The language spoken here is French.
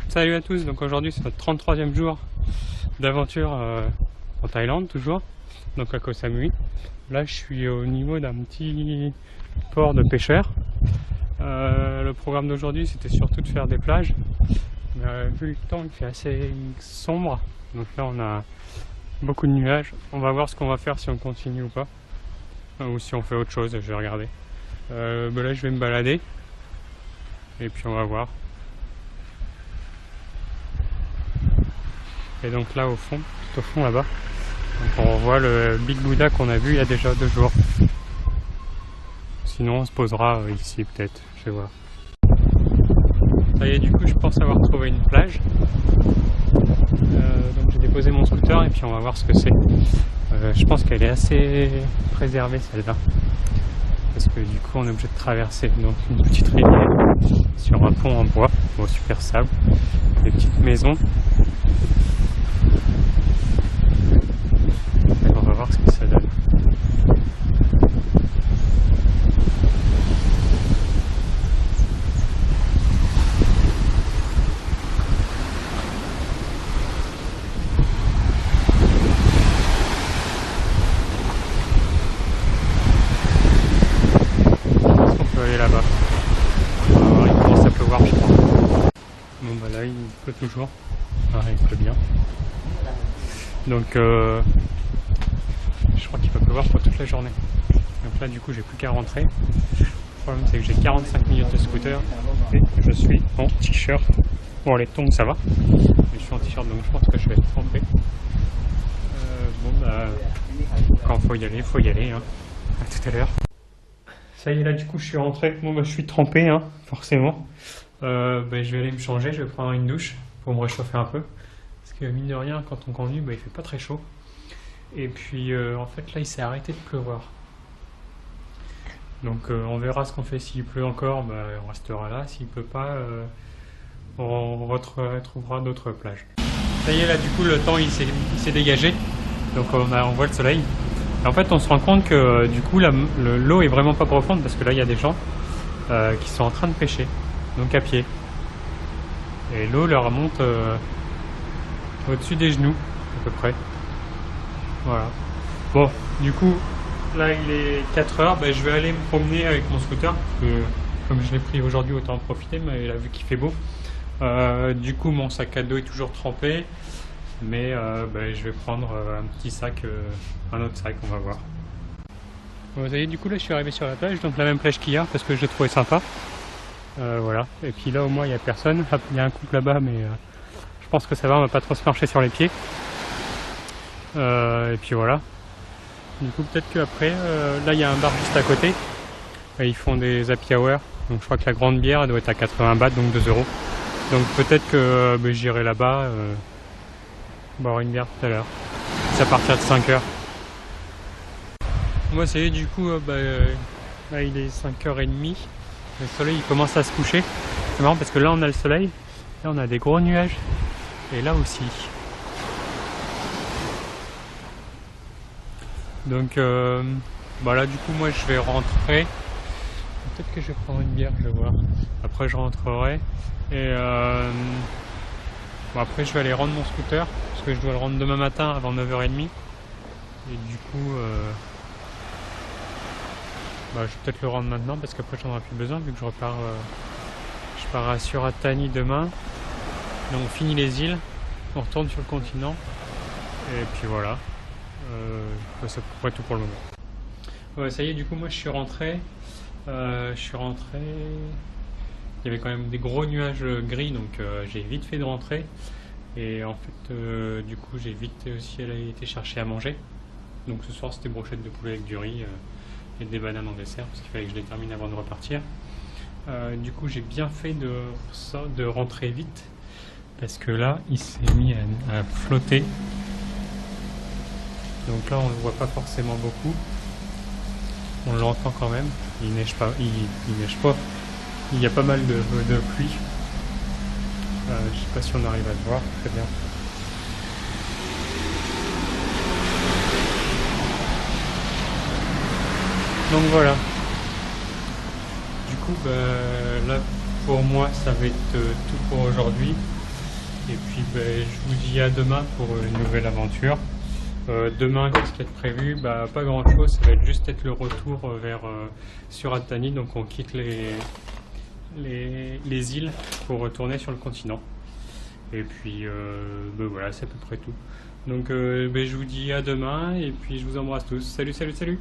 Salut à tous, donc aujourd'hui c'est notre 33e jour d'aventure en Thaïlande toujours, donc à Koh Samui. Là je suis au niveau d'un petit port de pêcheurs. Le programme d'aujourd'hui c'était surtout de faire des plages, mais vu le temps il fait assez sombre, donc là on a beaucoup de nuages. On va voir ce qu'on va faire, si on continue ou pas, ou si on fait autre chose, je vais regarder. Là je vais me balader et puis on va voir. Et donc là au fond, tout au fond là-bas, on voit le Big Buddha qu'on a vu il y a déjà 2 jours. Sinon on se posera ici peut-être, je vais voir. Ça y est, du coup je pense avoir trouvé une plage. Donc j'ai déposé mon scooter et puis on va voir ce que c'est. Je pense qu'elle est assez préservée celle-là, parce que du coup on est obligé de traverser donc une petite rivière sur un pont en bois au super sable, des petites maisons. On va voir ce que ça donne. Est-ce qu'on peut aller là-bas? On va voir, il commence à pleuvoir je crois. Bon bah là il pleut toujours. Ah il pleut bien. Donc je crois qu'il va pleuvoir pour toute la journée. Donc là du coup j'ai plus qu'à rentrer. Le problème c'est que j'ai 45 minutes de scooter et je suis en t-shirt. Bon les tongs ça va, mais je suis en t-shirt donc je pense que je vais être trempé. Bon bah quand faut y aller hein. À tout à l'heure. Ça y est, là du coup je suis rentré. Bon bah je suis trempé hein, forcément. Je vais aller me changer, je vais prendre une douche pour me réchauffer un peu. Parce que mine de rien quand on conduit il fait pas très chaud. Et puis en fait là il s'est arrêté de pleuvoir. Donc on verra ce qu'on fait. S'il pleut encore, on restera là. S'il pleut pas, on retrouvera d'autres plages. Ça y est, là du coup le temps il s'est dégagé. Donc on voit le soleil. Et en fait on se rend compte que du coup l'eau est vraiment pas profonde, parce que là il y a des gens qui sont en train de pêcher, donc à pied. Et l'eau leur monte au-dessus des genoux à peu près. Voilà. Bon, du coup, là il est 4 heures, je vais aller me promener avec mon scooter, parce que comme je l'ai pris aujourd'hui, autant en profiter, mais là vu qu'il fait beau. Du coup, mon sac à dos est toujours trempé, mais je vais prendre un petit sac, un autre sac, on va voir. Bon, vous voyez, du coup là je suis arrivé sur la plage, donc la même plage qu'hier, parce que je l'ai trouvé sympa. Voilà, et puis là au moins il n'y a personne. Il y a un couple là-bas, mais je pense que ça va, on va pas trop se marcher sur les pieds. Et puis voilà. Du coup peut-être qu'après, là il y a un bar juste à côté. Ils font des happy hour. Donc je crois que la grande bière elle doit être à 80 bahts, donc 2 €. Donc peut-être que j'irai là-bas boire une bière tout à l'heure. C'est à partir de 5 heures. Moi ça y est, du coup là il est 5h30. Le soleil il commence à se coucher. C'est marrant parce que là on a le soleil. Là on a des gros nuages. Et là aussi. Donc là du coup moi je vais rentrer. Peut-être que je vais prendre une bière, je vais voir. Après je rentrerai. Et après je vais aller rendre mon scooter, parce que je dois le rendre demain matin avant 9h30. Et du coup je vais peut-être le rendre maintenant, parce qu'après j'en aurai plus besoin, vu que je pars à Suratani demain. Donc on finit les îles, on retourne sur le continent. Et puis voilà. C'est à peu près tout pour le moment. Ouais, ça y est, du coup moi je suis rentré. Il y avait quand même des gros nuages gris, donc j'ai vite fait de rentrer. Et en fait du coup j'ai vite aussi été chercher à manger. Donc ce soir c'était brochette de poulet avec du riz et des bananes en dessert, parce qu'il fallait que je les termine avant de repartir. Du coup j'ai bien fait de rentrer vite, parce que là il s'est mis à flotter. Donc là on ne le voit pas forcément beaucoup. On l'entend quand même. Il neige pas. Il neige pas. Il y a pas mal de pluie. Je sais pas si on arrive à le voir très bien. Donc voilà. Du coup, là pour moi ça va être tout pour aujourd'hui. Et puis je vous dis à demain pour une nouvelle aventure. Demain, qu'est-ce qu'il y a de prévu? Pas grand chose, ça va être juste être le retour sur Altani, donc on quitte les îles pour retourner sur le continent. Et puis voilà, c'est à peu près tout. Donc je vous dis à demain et puis je vous embrasse tous. Salut, salut, salut!